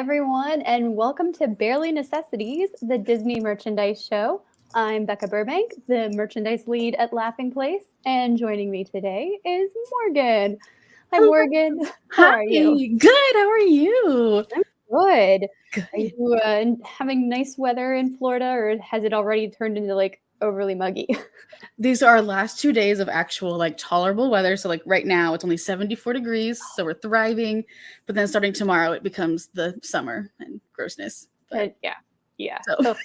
everyone, and welcome to Barely Necessities, the Disney merchandise show. I'm Becca Burbank, the merchandise lead at Laughing Place, and joining me today is Morgan. Hi, Hello. Morgan. How Hi. are you? Good. How are you? I'm good. Good. Are you having nice weather in Florida, or has it already turned into like overly muggy? These are our last 2 days of actual tolerable weather. So right now it's only 74 degrees, so we're thriving. But then starting tomorrow it becomes the summer and grossness. But, Yeah. So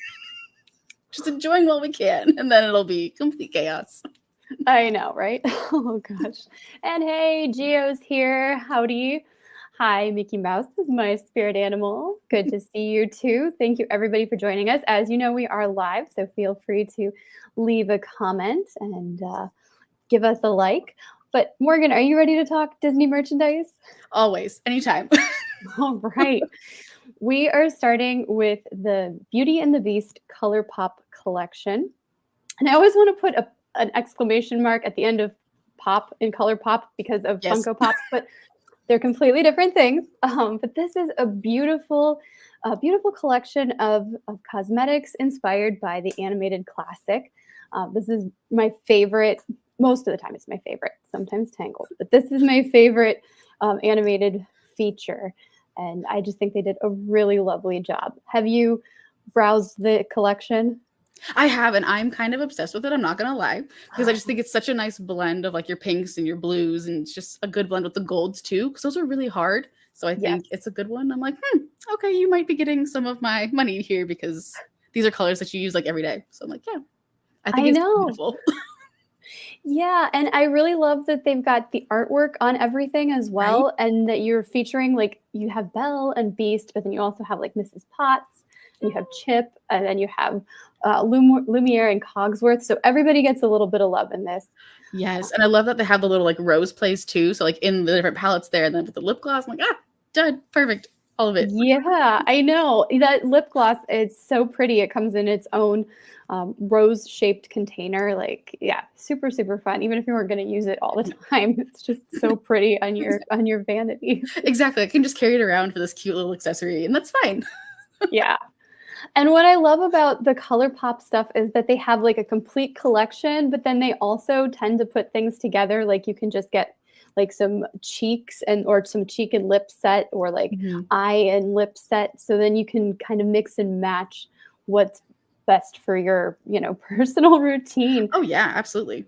just enjoying while we can, and then it'll be complete chaos. I know, right? Oh gosh. And hey, Geo's here. Howdy. Hi, Mickey Mouse is my spirit animal. Good to see you too. Thank you everybody for joining us. As you know, we are live, so feel free to leave a comment and give us a like. But Morgan, are you ready to talk Disney merchandise? Always, anytime. All right. We are starting with the Beauty and the Beast ColourPop collection. And I always want to put an exclamation mark at the end of pop in ColourPop because of Yes. Funko Pops, but they're completely different things. But this is a beautiful collection of cosmetics inspired by the animated classic. This is my favorite. Most of the time, it's my favorite. Sometimes Tangled, but this is my favorite animated feature, and I just think they did a really lovely job. Have you browsed the collection? I have, and I'm kind of obsessed with it. I'm not gonna lie, because I just think it's such a nice blend of your pinks and your blues, and it's just a good blend with the golds too, because those are really hard. So I think it's a good one. I'm like, okay, you might be getting some of my money here because these are colors that you use every day. So I'm like, yeah, I think it's beautiful. Yeah, and I really love that they've got the artwork on everything as well, right? And that you're featuring you have Belle and Beast, but then you also have Mrs. Potts, and you have Chip, and then you have Lumiere and Cogsworth. So everybody gets a little bit of love in this. Yes, and I love that they have the little rose plays too. So in the different palettes there, and then with the lip gloss, I'm like, done, perfect, all of it. Yeah, I know that lip gloss. It's so pretty. It comes in its own rose-shaped container. Super, super fun. Even if you weren't going to use it all the time, it's just so pretty on your vanity. Exactly, I can just carry it around for this cute little accessory, and that's fine. Yeah. And what I love about the ColourPop stuff is that they have a complete collection, but then they also tend to put things together. You can just get some cheeks or some cheek and lip set, or eye and lip set. So then you can kind of mix and match what's best for your, personal routine. Oh yeah, absolutely.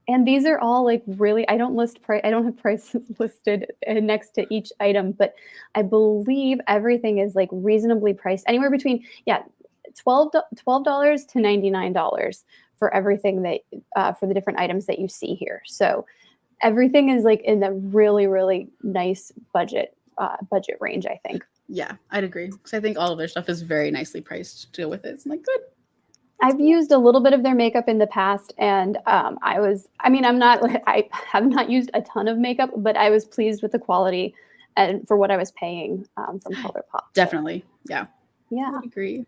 And these are all really, I don't have prices listed next to each item, but I believe everything is reasonably priced, anywhere between $12 to $99 for everything that for the different items that you see here. So everything is in a really, really nice budget range, I think. Yeah, I'd agree, because I think all of their stuff is very nicely priced to go with it. So I'm good. I've used a little bit of their makeup in the past, and I have not used a ton of makeup, but I was pleased with the quality and for what I was paying from ColourPop. Definitely, yeah. Yeah, I agree.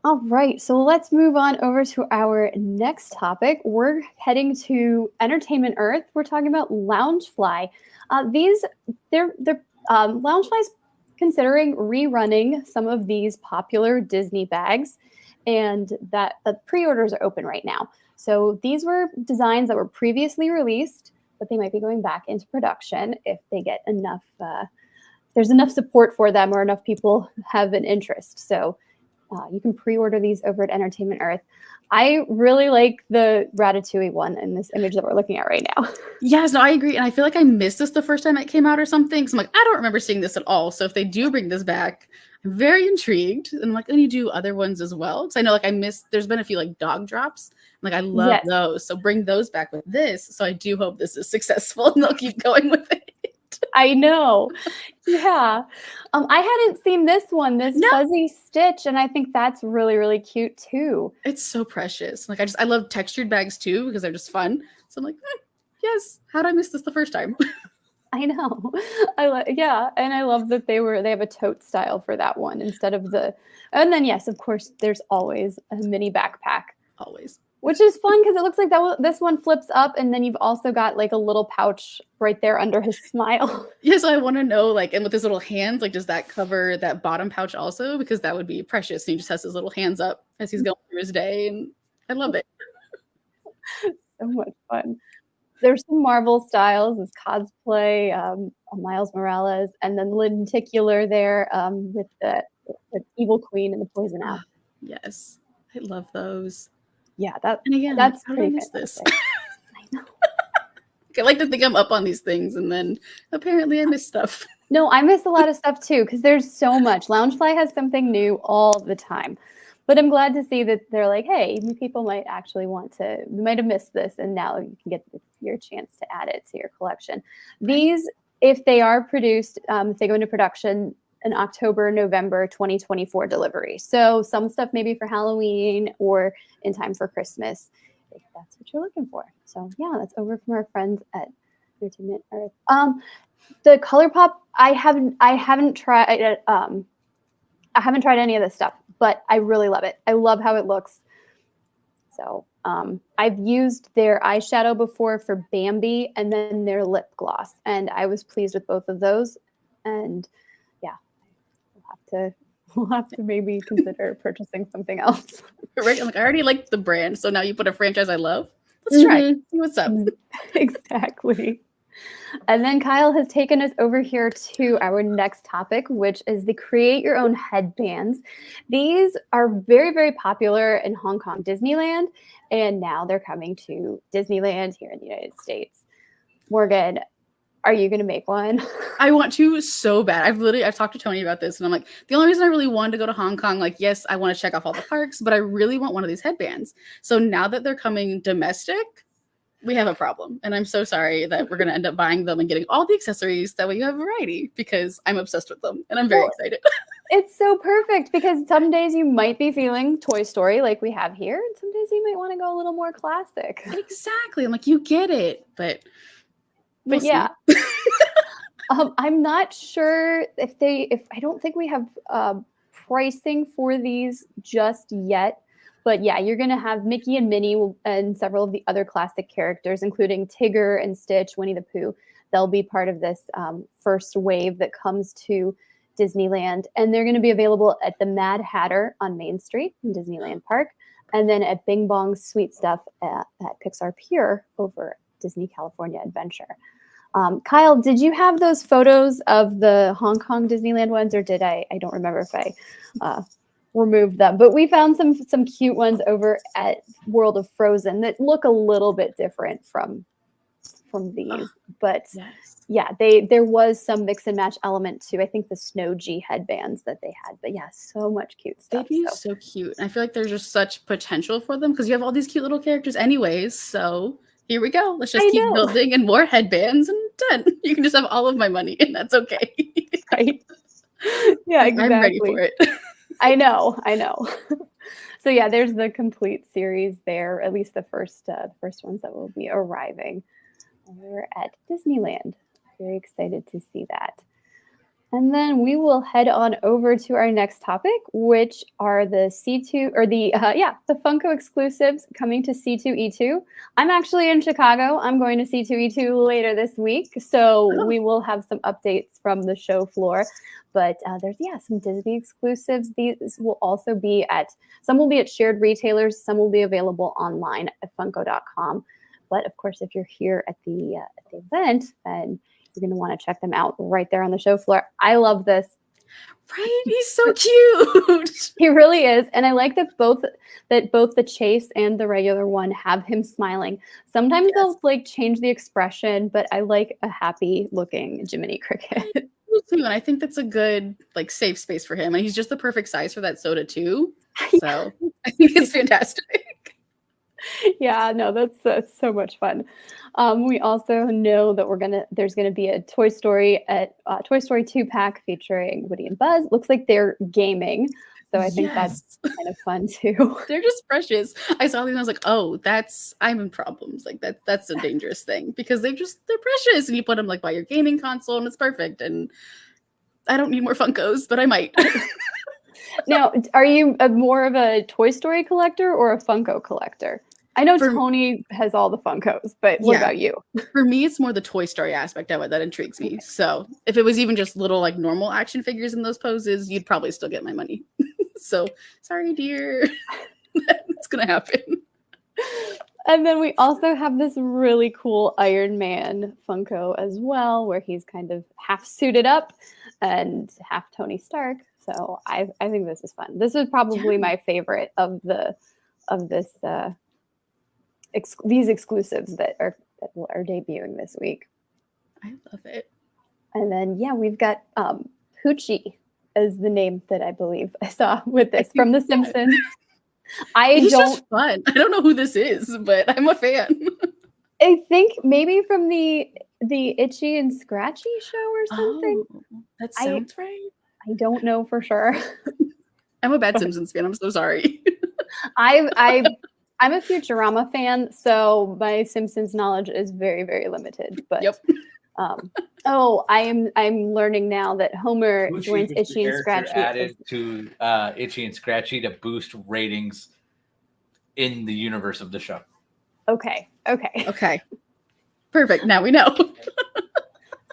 All right, so let's move on over to our next topic. We're heading to Entertainment Earth. We're talking about Loungefly. Loungefly's considering rerunning some of these popular Disney bags, and that the pre-orders are open right now. So these were designs that were previously released, but they might be going back into production if they get enough, there's enough support for them or enough people have an interest. So you can pre-order these over at Entertainment Earth. I really like the Ratatouille one in this image that we're looking at right now. Yes, no, I agree. And I feel like I missed this the first time it came out or something. So I'm I don't remember seeing this at all. So if they do bring this back, I'm very intrigued. And then you do other ones as well. Because I know there's been a few dog drops. I love those. So bring those back with this. So I do hope this is successful and they'll keep going with it. I know. Yeah. I hadn't seen this one, fuzzy Stitch, and I think that's really, really cute too. It's so precious. I love textured bags too, because they're just fun. So I'm yes, how'd I miss this the first time? I know. And I love that they have a tote style for that one instead of and then yes, of course, there's always a mini backpack. Always. which is fun because it looks like this one flips up, and then you've also got like a little pouch right there under his smile. Yeah, so I want to know, like, and with his little hands, like, does that cover that bottom pouch also? Because that would be precious. And he just has his little hands up as he's going through his day, and I love it. So much fun. There's some Marvel styles, as cosplay, Miles Morales, and then lenticular there with the Evil Queen and the Poison Apple. Yes, I love those. Yeah, and again, that's how pretty did I miss this? I know. I like to think I'm up on these things, and then apparently I miss stuff. No, I miss a lot of stuff too because there's so much. Loungefly has something new all the time. But I'm glad to see that they're like, hey, people might actually might have missed this, and now you can get your chance to add it to your collection. These, if they are produced, if they go into production in October, November 2024 delivery. So some stuff maybe for Halloween or in time for Christmas, if that's what you're looking for. So yeah, that's over from our friends at Entertainment Earth. The ColourPop, I haven't tried it. I haven't tried any of this stuff, but I really love it. I love how it looks. So I've used their eyeshadow before for Bambi and then their lip gloss, and I was pleased with both of those. And yeah, we'll have to maybe consider purchasing something else. Right? I'm like, I already like the brand, so now you put a franchise I love. Let's try it. See what's up. Exactly. And then Kyle has taken us over here to our next topic, which is the create your own headbands. These are very, very popular in Hong Kong Disneyland, and now they're coming to Disneyland here in the United States. Morgan, are you going to make one? I want to so bad. I've talked to Tony about this, and I'm like, the only reason I really wanted to go to Hong Kong, like, yes, I want to check off all the parks, but I really want one of these headbands. So now that they're coming domestic, we have a problem. And I'm so sorry that we're going to end up buying them and getting all the accessories. That way you have variety, because I'm obsessed with them and I'm very excited. It's so perfect because some days you might be feeling Toy Story like we have here. And some days you might want to go a little more classic. Exactly. I'm like, you get it. But yeah. I'm not sure if I don't think we have pricing for these just yet. But yeah, you're going to have Mickey and Minnie and several of the other classic characters, including Tigger and Stitch, Winnie the Pooh. They'll be part of this first wave that comes to Disneyland. And they're going to be available at the Mad Hatter on Main Street in Disneyland Park, and then at Bing Bong's Sweet Stuff at Pixar Pier over Disney California Adventure. Kyle, did you have those photos of the Hong Kong Disneyland ones, or did I? I don't remember if I removed them, but we found some cute ones over at World of Frozen that look a little bit different from these. But yeah, there was some mix and match element to, I think, the Snow G headbands that they had. But yeah, so much cute stuff. They'd be so cute. I feel like there's just such potential for them because you have all these cute little characters anyways. So here we go. Let's just keep building and more headbands, and done. You can just have all of my money, and that's okay. Right? Yeah, exactly. I'm ready for it. I know. So yeah, there's the complete series there, at least the first ones that will be arriving over at Disneyland. Very excited to see that. And then we will head on over to our next topic, which are the C2 or the Funko exclusives coming to C2E2. I'm actually in Chicago. I'm going to C2E2 later this week, so we will have some updates from the show floor. But there's some Disney exclusives. These will also be some will be at shared retailers, some will be available online at Funko.com. But of course, if you're here at the event, then you're going to want to check them out right there on the show floor. I love this. Right? He's so cute. He really is. And I like that both the Chase and the regular one have him smiling. Sometimes they'll like change the expression, but I like a happy looking Jiminy Cricket. Me too. And I think that's a good like safe space for him. And he's just the perfect size for that soda too. So I think it's fantastic. Yeah, no, that's so much fun. We also know that there's gonna be a Toy Story 2-pack featuring Woody and Buzz. Looks like they're gaming, so I think that's kind of fun too. They're just precious. I saw these and I was like, oh, I'm in problems. Like that's a dangerous thing because they're precious, and you put them like by your gaming console and it's perfect. And I don't need more Funkos, but I might. Now, are you more of a Toy Story collector or a Funko collector? I know Tony has all the Funkos, but what about you? For me, it's more the Toy Story aspect of it that intrigues me. So if it was even just little like normal action figures in those poses, you'd probably still get my money. So sorry, dear. It's going to happen. And then we also have this really cool Iron Man Funko as well, where he's kind of half suited up and half Tony Stark. So I think this is fun. This is probably my favorite of these exclusives that are debuting this week. I love it. And then we've got Poochie is the name that I believe I saw with this from The Simpsons. He's just fun. I don't know who this is, but I'm a fan. I think maybe from the Itchy and Scratchy show or something. Oh, that sounds right. I don't know for sure. I'm a bad Simpsons fan. I'm so sorry. I'm a Futurama fan, so my Simpsons knowledge is very, very limited. But I'm learning now that Homer joins Itchy and Scratchy. Added to Itchy and Scratchy to boost ratings in the universe of the show. Okay. Perfect. Now we know.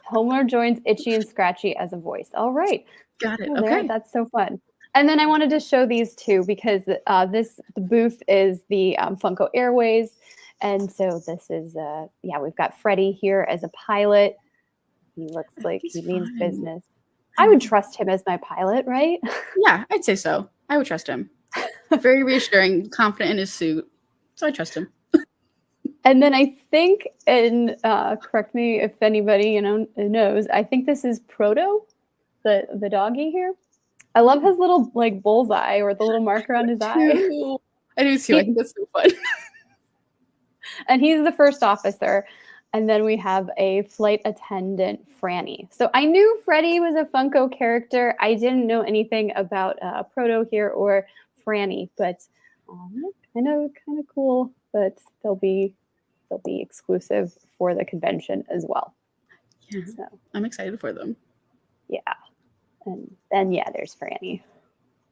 Homer joins Itchy and Scratchy as a voice. All right. Got it. Okay. That's so fun. And then I wanted to show these two because the booth is the Funko Airways. And so this is, we've got Freddie here as a pilot. He looks like he means business. I would trust him as my pilot, right? Yeah, I'd say so. I would trust him. Very reassuring, confident in his suit. So I trust him. And then I think, and correct me if anybody knows, I think this is Proto, the doggy here. I love his little like bullseye or the little marker on his eye. I do too. I think that's so fun. And he's the first officer. And then we have a flight attendant, Franny. So I knew Freddie was a Funko character. I didn't know anything about Proto here or Franny, but I know kind of cool. But they'll be exclusive for the convention as well. Yeah, so I'm excited for them. Yeah. And then, there's Franny.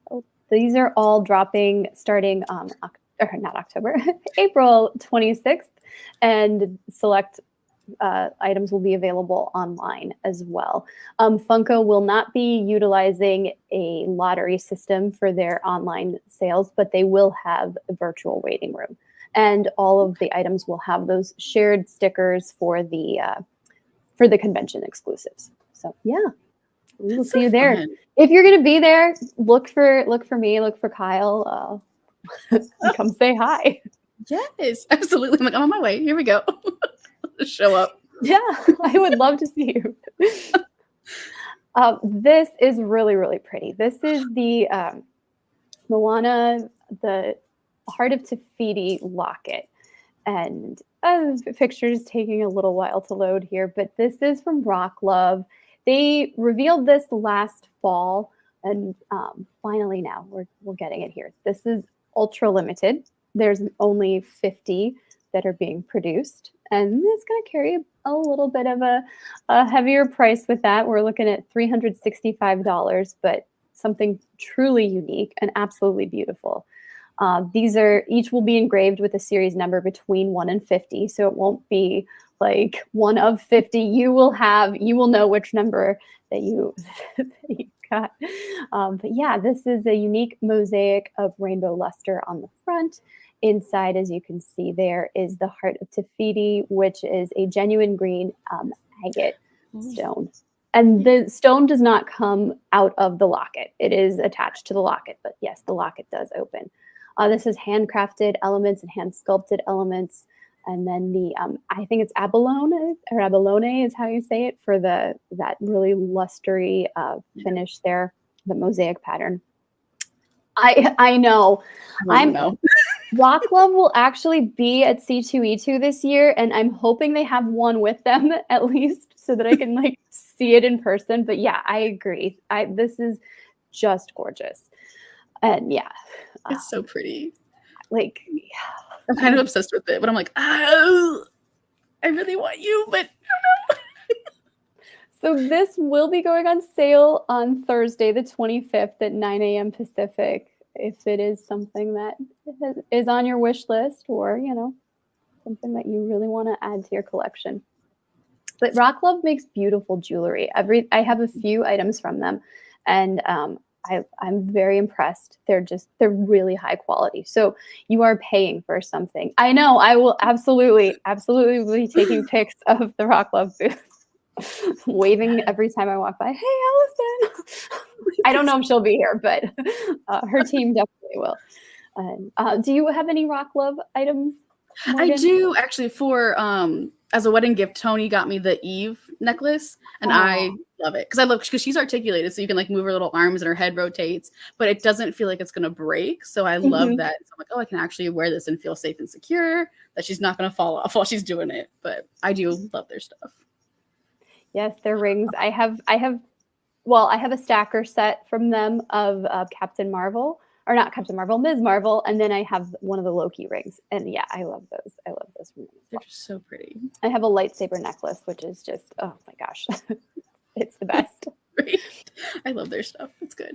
So these are all dropping starting April 26th. And select items will be available online as well. Funko will not be utilizing a lottery system for their online sales, but they will have a virtual waiting room. And all of the items will have those shared stickers for the convention exclusives. So, we will see you there. Fun. If you're going to be there, look for me, look for Kyle. Come say hi. Yes, absolutely. I'm on my way. Here we go. Show up. Yeah, I would love to see you. This is really, really pretty. This is the Moana, the Heart of Fiti Locket. And the picture is taking a little while to load here, but this is from Rock Love. They revealed this last fall, and finally now we're getting it here. This is ultra limited. There's only 50 that are being produced, and it's going to carry a little bit of a heavier price with that. We're looking at $365, but something truly unique and absolutely beautiful. These are each will be engraved with a series number between 1 and 50, so it won't be like 1 of 50. You will know which number that you got. But this is a unique mosaic of rainbow luster on the front. Inside, as you can see, there is the Heart of Te Fiti, which is a genuine green agate stone. And the stone does not come out of the locket. It is attached to the locket, but yes, the locket does open. This is handcrafted elements and hand sculpted elements. And then the, I think it's abalone is how you say it, for that really lustery finish there, the mosaic pattern. I know. Rock Love will actually be at C2E2 this year, and I'm hoping they have one with them at least so that I can see it in person. But I agree. This is just gorgeous. And it's so pretty. I'm kind of obsessed with it, but I'm like, oh, I really want you, but I don't know. So this will be going on sale on Thursday, the 25th at 9 a.m. Pacific. if it is something that is on your wish list, or something that you really want to add to your collection. But Rock Love makes beautiful jewelry. I have a few items from them, and I'm very impressed. They're really high quality. So you are paying for something. I know. I will absolutely be taking pics of the Rock Love booth, waving every time I walk by. Hey, Allison. I don't know if she'll be here, but her team definitely will. Do you have any Rock Love items, Morgan? I do actually. For as a wedding gift, Tony got me the Eve necklace, and I love it because she's articulated, so you can like move her little arms and her head rotates, but it doesn't feel like it's gonna break. So I love that. So I'm like, oh, I can actually wear this and feel safe and secure, that she's not gonna fall off while she's doing it. But I do love their stuff. Yes, their rings. I have a stacker set from them of Captain Marvel. Or not Captain Marvel, Ms. Marvel, and then I have one of the Loki rings, and yeah, I love those. I love those from them as well. They're just so pretty. I have a lightsaber necklace, which is just, oh my gosh, it's the best. Right. I love their stuff. It's good.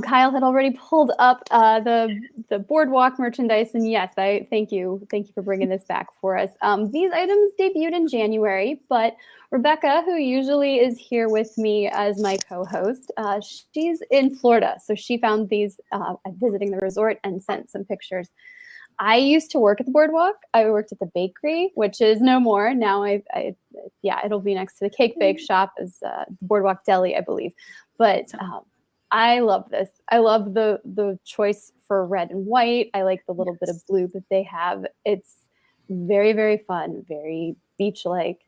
Kyle had already pulled up the BoardWalk merchandise, and yes, I thank you for bringing this back for us. These items debuted in January, but Rebecca, who usually is here with me as my co-host, she's in Florida, so she found these visiting the resort and sent some pictures. I used to work at the BoardWalk. I worked at the bakery, which is no more now. It'll be next to the cake bake shop as the BoardWalk Deli, I believe, but. I love this. I love the choice for red and white. I like the little bit of blue that they have. It's very, very fun, very beach-like.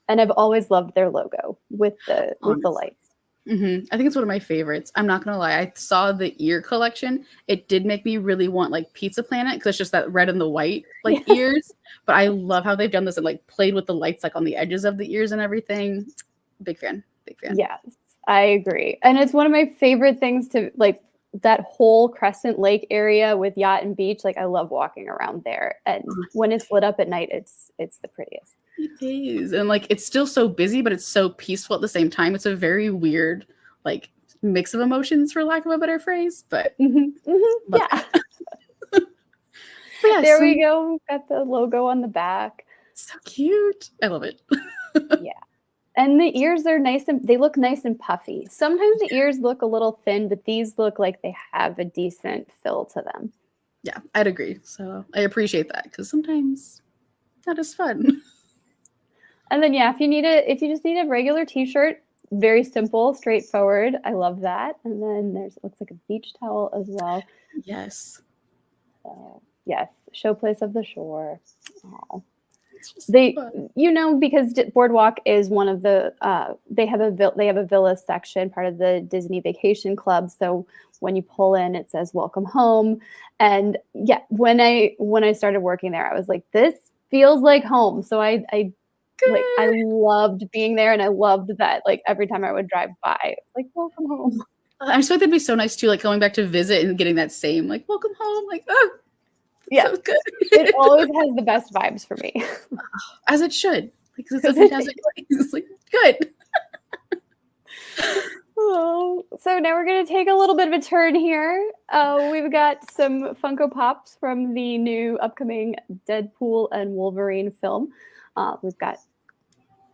And I've always loved their logo with the lights. Mm-hmm. I think it's one of my favorites. I'm not gonna lie. I saw the ear collection. It did make me really want like Pizza Planet because it's just that red and the white ears. But I love how they've done this and like played with the lights like on the edges of the ears and everything. Big fan. Yes. I agree. And it's one of my favorite things to like that whole Crescent Lake area with yacht and beach. Like I love walking around there. And when it's lit up at night, it's the prettiest. It is. And like it's still so busy, but it's so peaceful at the same time. It's a very weird like mix of emotions, for lack of a better phrase. But yeah. There we go. We've got the logo on the back. So cute. I love it. Yeah. And the ears are nice and they look nice and puffy. Sometimes the ears look a little thin, but these look like they have a decent fill to them. Yeah, I'd agree. So I appreciate that because sometimes that is fun. And then if you just need a regular t-shirt, very simple, straightforward. I love that. And then it looks like a beach towel as well. Yes. Yes, showplace of the shore. Oh. Because BoardWalk is one of the they have a villa section, part of the Disney Vacation Club. So when you pull in, it says "Welcome Home." And yeah, when I started working there, I was like, this feels like home. So I loved being there, and I loved that like every time I would drive by, like "Welcome Home." I just thought that'd be so nice too, like going back to visit and getting that same like "Welcome Home," like oh. Yeah, so good. It always has the best vibes for me. As it should. Because it's a fantastic place. It's like good. So now we're going to take a little bit of a turn here. We've got some Funko Pops from the new upcoming Deadpool and Wolverine film. We've got,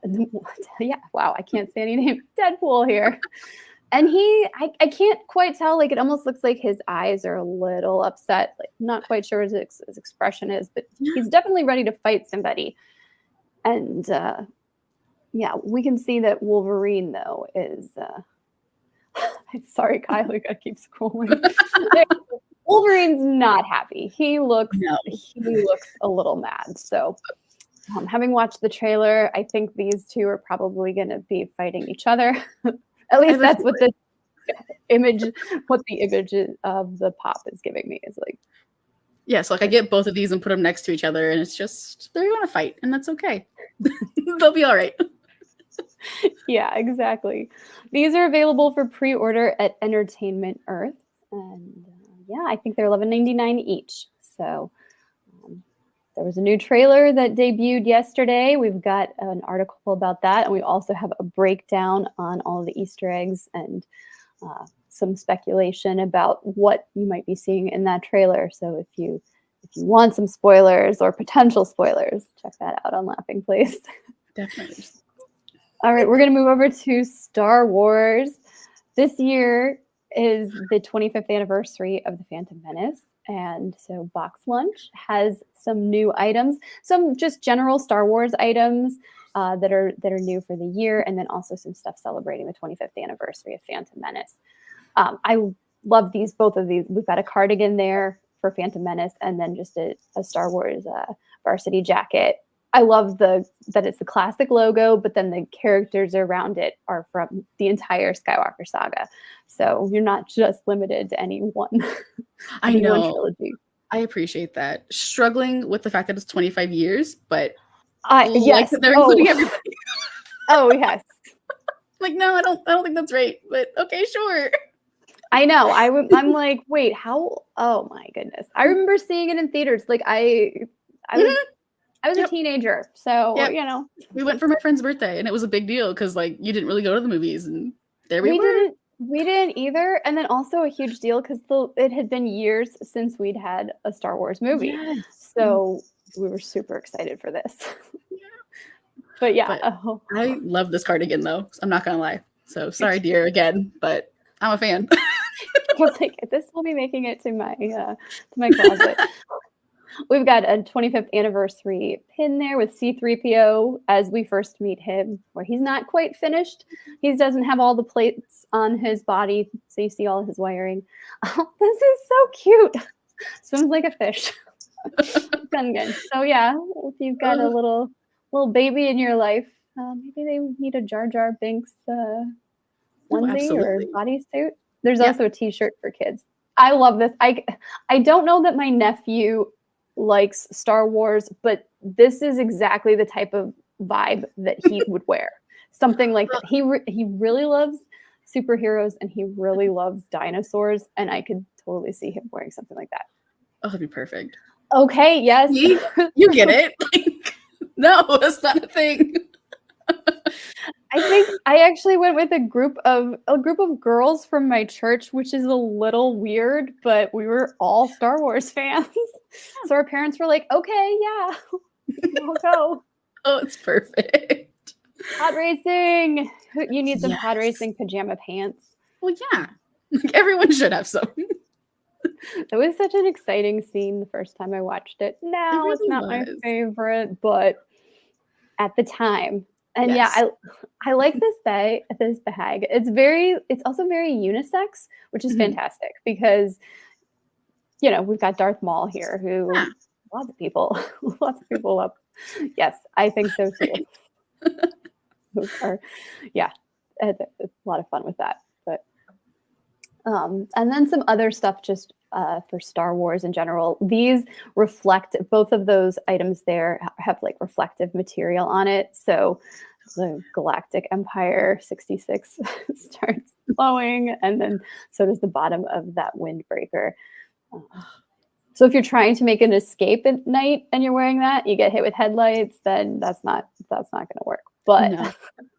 I can't say any name, Deadpool here. And I can't quite tell, like it almost looks like his eyes are a little upset, like not quite sure what his expression is, but he's definitely ready to fight somebody. And we can see that Wolverine though is, I'm sorry, Kyle, we gotta keep scrolling. Wolverine's not happy. He looks a little mad. So having watched the trailer, I think these two are probably gonna be fighting each other. At least that's what the image of the pop is giving me is like. Yeah, so like I get both of these and put them next to each other, and it's just they're going to fight, and that's okay. They'll be all right. Yeah, exactly. These are available for pre-order at Entertainment Earth, and I think they're $11.99 each. So. There was a new trailer that debuted yesterday. We've got an article about that. And we also have a breakdown on all of the Easter eggs and some speculation about what you might be seeing in that trailer. So if you want some spoilers or potential spoilers, check that out on Laughing Place. Definitely. All right, we're going to move over to Star Wars. This year is the 25th anniversary of The Phantom Menace. And so BoxLunch has some new items, some just general Star Wars items that are new for the year, and then also some stuff celebrating the 25th anniversary of Phantom Menace. I love both of these. We've got a cardigan there for Phantom Menace, and then just a Star Wars varsity jacket. I love that it's the classic logo, but then the characters around it are from the entire Skywalker saga. So you're not just limited to any one. I know. One trilogy. I appreciate that. Struggling with the fact that it's 25 years, but yes, that they're including everybody. Oh yes. Like, no, I don't think that's right. But okay, sure. I know. I'm like, wait, how? Oh my goodness! I remember seeing it in theaters. Like I was a teenager, so you know. We went for my friend's birthday, and it was a big deal because like you didn't really go to the movies, and there we were. We didn't either, and then also a huge deal because it had been years since we'd had a Star Wars movie, so we were super excited for this. But I love this cardigan though. I'm not gonna lie. So sorry, dear, again, but I'm a fan. Like, this will be making it to my closet. We've got a 25th anniversary pin there with C-3PO as we first meet him, where he's not quite finished. He doesn't have all the plates on his body, so you see all his wiring. Oh, this is so cute. Swims like a fish. Good. So yeah, if you've got a little baby in your life, maybe they need a Jar Jar Binks onesie or bodysuit. There's also a T-shirt for kids. I love this. I don't know that my nephew likes Star Wars, but this is exactly the type of vibe that he would wear. Something like that. He really loves superheroes and he really loves dinosaurs, and I could totally see him wearing something like that. Oh, that'd be perfect. Okay, yes. You get it. No, that's not a thing. I think I actually went with a group of girls from my church, which is a little weird, but we were all Star Wars fans. So our parents were like, okay, yeah, we'll go. Oh, it's perfect. Pod racing. You need some pod racing pajama pants. Well, yeah. Like, everyone should have some. It was such an exciting scene the first time I watched it. Now it's not my favorite, but at the time. And I like this bag. It's also very unisex, which is fantastic because, you know, we've got Darth Maul here who lots of people love. Yes, I think so too. It's a lot of fun with that. But and then some other stuff just for Star Wars in general. These reflect, both of those items there have like reflective material on it. So the Galactic Empire 66 starts glowing, and then so does the bottom of that windbreaker. So if you're trying to make an escape at night and you're wearing that, you get hit with headlights, then that's not going to work. But no.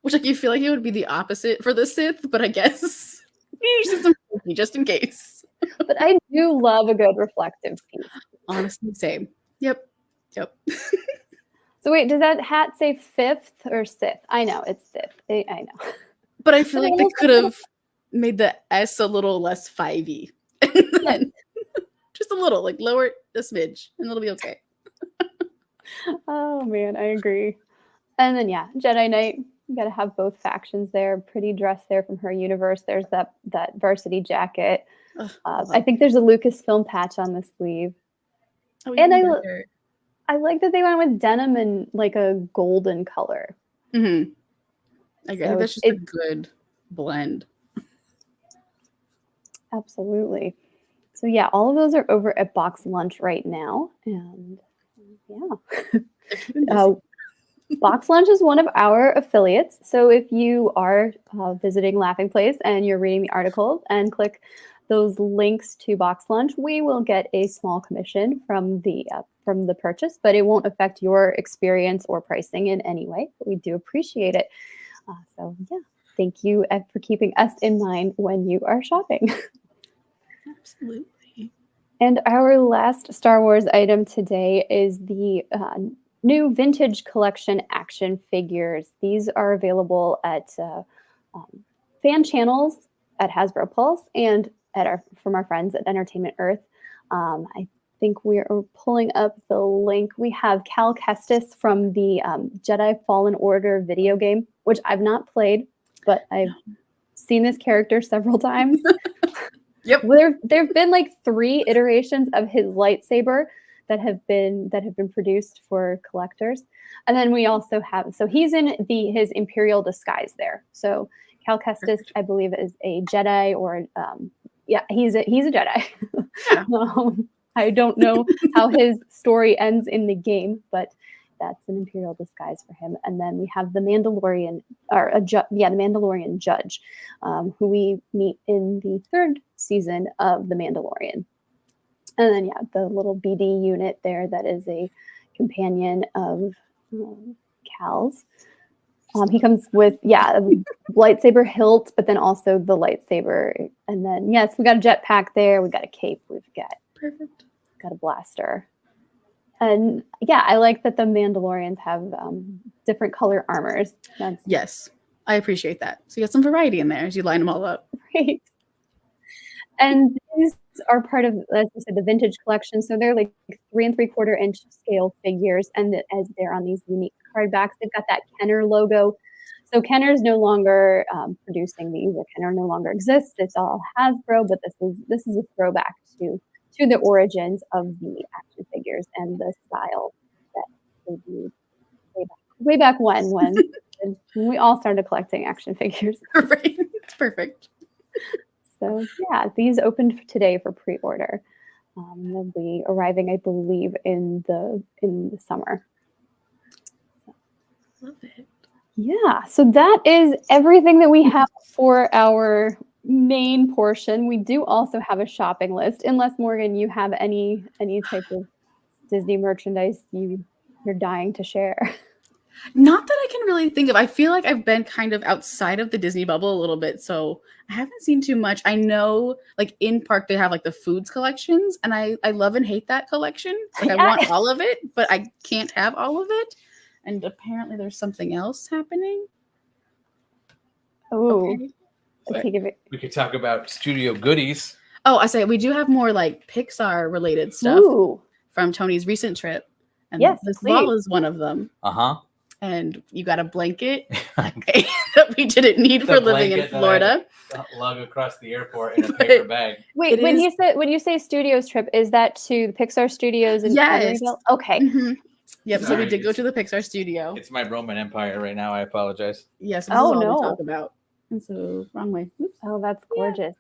Which, like, you feel like it would be the opposite for the Sith, but I guess just in case. But I do love a good reflective piece. Honestly, same. Yep. So wait, does that hat say 5th or Sith? I know it's Sith. I know. But I feel like they could have made the S a little less 5-y. Just a little, like lower it a smidge, and it'll be okay. Oh man, I agree. And then Jedi Knight. You got to have both factions there. Pretty dress there from her universe. There's that varsity jacket. I think there's a Lucasfilm patch on the sleeve. Oh, and I like that they went with denim and like a golden color. I agree. So that's just a good blend. Absolutely. So all of those are over at BoxLunch right now. And BoxLunch is one of our affiliates. So if you are visiting Laughing Place and you're reading the articles and click those links to BoxLunch, we will get a small commission from the purchase, but it won't affect your experience or pricing in any way. But we do appreciate it. thank you for keeping us in mind when you are shopping. Absolutely. And our last Star Wars item today is the new vintage collection action figures. These are available at fan channels at Hasbro Pulse and from our friends at Entertainment Earth. I think we are pulling up the link. We have Cal Kestis from the Jedi Fallen Order video game, which I've not played, but I've seen this character several times. Yep. Well, there've been like 3 iterations of his lightsaber that have been produced for collectors. And then we also have, so he's in his Imperial disguise there. So Cal Kestis, I believe, is a Jedi, or he's a Jedi. Yeah. I don't know how his story ends in the game, but that's an Imperial disguise for him. And then we have the Mandalorian, the Mandalorian judge, who we meet in the 3rd season of The Mandalorian. And then, the little BD unit there that is a companion of Cal's. He comes with, a lightsaber hilt, but then also the lightsaber. And then, yes, we got a jetpack there. We got a cape. We've got a blaster. And I like that the Mandalorians have different color armors. Yes, I appreciate that. So you got some variety in there as you line them all up. Right. And these are part of, as I said, the vintage collection. So they're like 3 3/4 inch scale figures, and as they're on these unique card backs, they've got that Kenner logo. So Kenner is no longer producing these, or Kenner no longer exists. It's all Hasbro, but this is a throwback to the origins of the action figures and the style that they viewed way back when we all started collecting action figures. Right. It's perfect. So these opened today for pre-order. They'll be arriving, I believe, in the summer. Love it. Yeah, so that is everything that we have for our main portion. We do also have a shopping list, unless, Morgan, you have any type of Disney merchandise you're dying to share. Not that I can really think of. I feel like I've been kind of outside of the Disney bubble a little bit, so I haven't seen too much. I know, like, in park they have like the foods collections, and I love and hate that collection. Like, I want all of it, but I can't have all of it. And apparently there's something else happening. Oh, okay. We could talk about studio goodies. Oh, I say we do have more like Pixar related stuff from Tony's recent trip. And this ball is one of them. And you got a blanket that we didn't need for living in Florida. Lug across the airport in a paper bag. Wait, when you say studios trip, is that to the Pixar studios in Emeryville? Okay. Mm-hmm. Yep. Sorry, so we did go to the Pixar studio. It's my Roman Empire right now. I apologize. Yes. This is all we talk about. And so wrong way. Oops. Oh, that's gorgeous.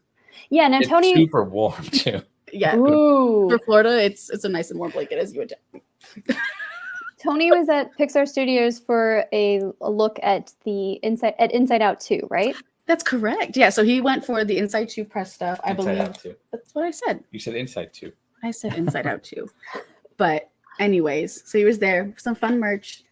Yeah. Now, it's Tony. Super warm too. Yeah. Ooh. For Florida, it's a nice and warm blanket, as you would tell. Tony was at Pixar Studios for a look at the Inside Out 2, right? That's correct. Yeah. So he went for the Inside 2 press stuff. I believe. Out 2. That's what I said. You said Inside 2. I said Inside Out 2. But anyways, so he was there. Some fun merch.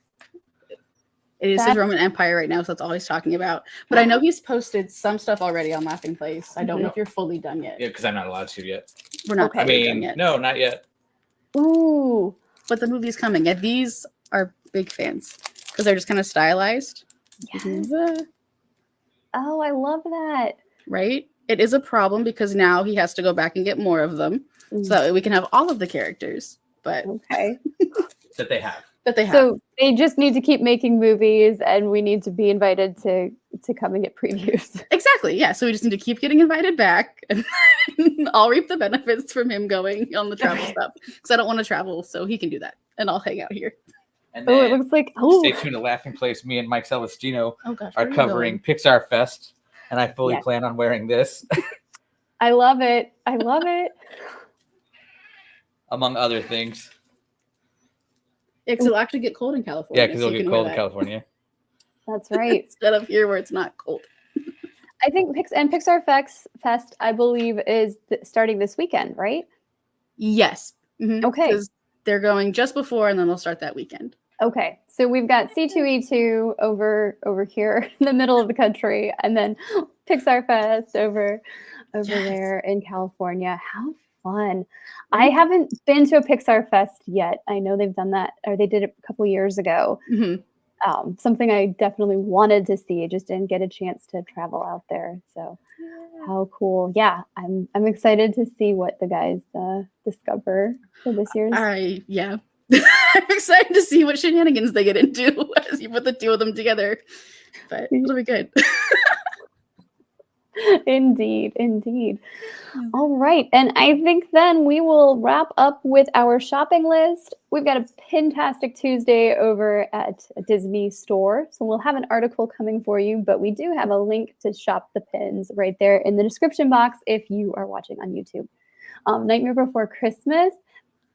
It is his Roman Empire right now, so that's all he's talking about. But I know he's posted some stuff already on Laughing Place. I don't know if you're fully done yet. Yeah, because I'm not allowed to yet. We're not done yet. No, not yet. Ooh. But the movie's coming. And these are big fans because they're just kind of stylized. Yes. Oh, I love that. Right? It is a problem because now he has to go back and get more of them so that we can have all of the characters. But that they have. So they just need to keep making movies, and we need to be invited to come and get previews. Exactly. Yeah. So we just need to keep getting invited back, and I'll reap the benefits from him going on the travel stuff because I don't want to travel, so he can do that, and I'll hang out here. And then, it looks like stay tuned to Laughing Place. Me and Mike Celestino are covering Pixar Fest, and I fully plan on wearing this. I love it. I love it. Among other things. Because it'll actually get cold in California. Yeah, because it'll get cold in California. That's right. Instead of here where it's not cold. I think Pixar Fest, I believe, is starting this weekend, right? Yes. Mm-hmm. Okay. Because they're going just before, and then they'll start that weekend. Okay, so we've got C2E2 over here in the middle of the country, and then Pixar Fest over there in California. How fun. I haven't been to a Pixar Fest yet. I know they've done that, or they did it a couple years ago. Something I definitely wanted to see. I just didn't get a chance to travel out there. So how cool. Yeah, I'm excited to see what the guys discover for this year's. Yeah. I'm excited to see what shenanigans they get into as you put the two of them together. But it'll be good. Indeed. All right. And I think then we will wrap up with our shopping list. We've got a Pintastic Tuesday over at a Disney store. So we'll have an article coming for you, but we do have a link to shop the pins right there in the description box if you are watching on YouTube. Nightmare Before Christmas.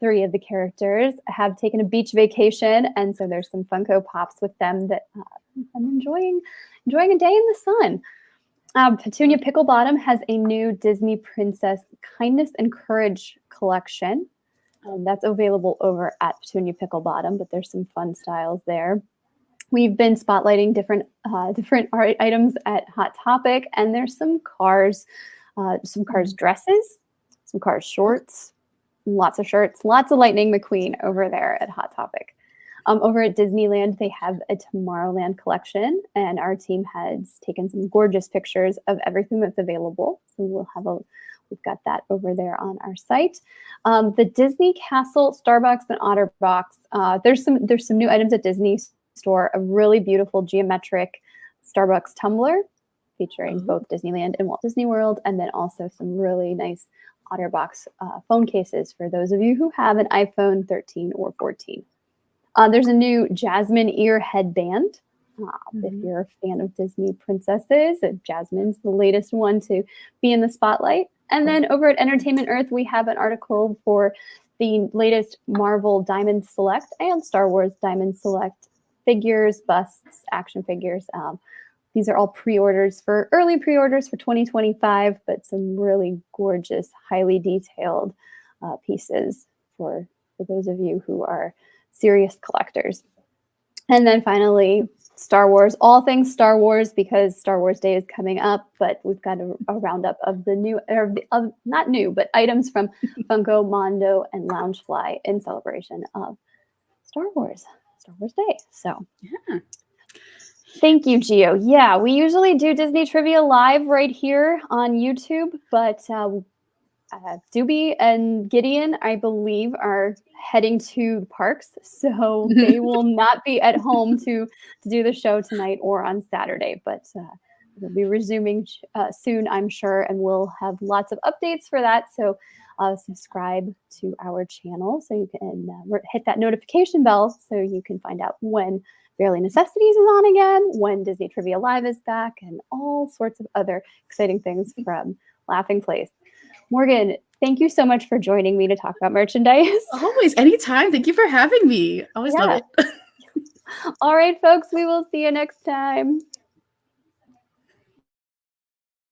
3 of the characters have taken a beach vacation, and so there's some Funko Pops with them that I'm enjoying a day in the sun. Petunia Picklebottom has a new Disney Princess Kindness and Courage collection. That's available over at Petunia Picklebottom, but there's some fun styles there. We've been spotlighting different art items at Hot Topic, and there's some Cars dresses, some Cars shorts, lots of shirts, lots of Lightning McQueen over there at Hot Topic. Over at Disneyland, they have a Tomorrowland collection, and our team has taken some gorgeous pictures of everything that's available. So we've got that over there on our site. The Disney Castle, Starbucks, and OtterBox. There's some new items at Disney store. A really beautiful geometric Starbucks tumbler featuring both Disneyland and Walt Disney World, and then also some really nice OtterBox phone cases for those of you who have an iPhone 13 or 14. There's a new Jasmine ear headband. If you're a fan of Disney princesses, Jasmine's the latest one to be in the spotlight. And then over at Entertainment Earth, we have an article for the latest Marvel Diamond Select and Star Wars Diamond Select figures, busts, action figures. These are all early pre-orders for 2025, but some really gorgeous, highly detailed pieces for those of you who are serious collectors. And then finally, Star Wars, all things Star Wars, because Star Wars Day is coming up, but we've got a roundup of the new, not new, but items from Funko, Mondo, and Loungefly in celebration of Star Wars Day. So yeah. Thank you, Gio. Yeah, we usually do Disney Trivia live right here on YouTube, but Doobie and Gideon, I believe, are heading to the parks, so they will not be at home to do the show tonight or on Saturday, but we'll be resuming soon, I'm sure, and we'll have lots of updates for that, so subscribe to our channel so you can hit that notification bell so you can find out when Barely Necessities is on again, when Disney Trivia Live is back, and all sorts of other exciting things from Laughing Place. Morgan, thank you so much for joining me to talk about merchandise. Always, anytime. Thank you for having me. Always love it. All right, folks, we will see you next time.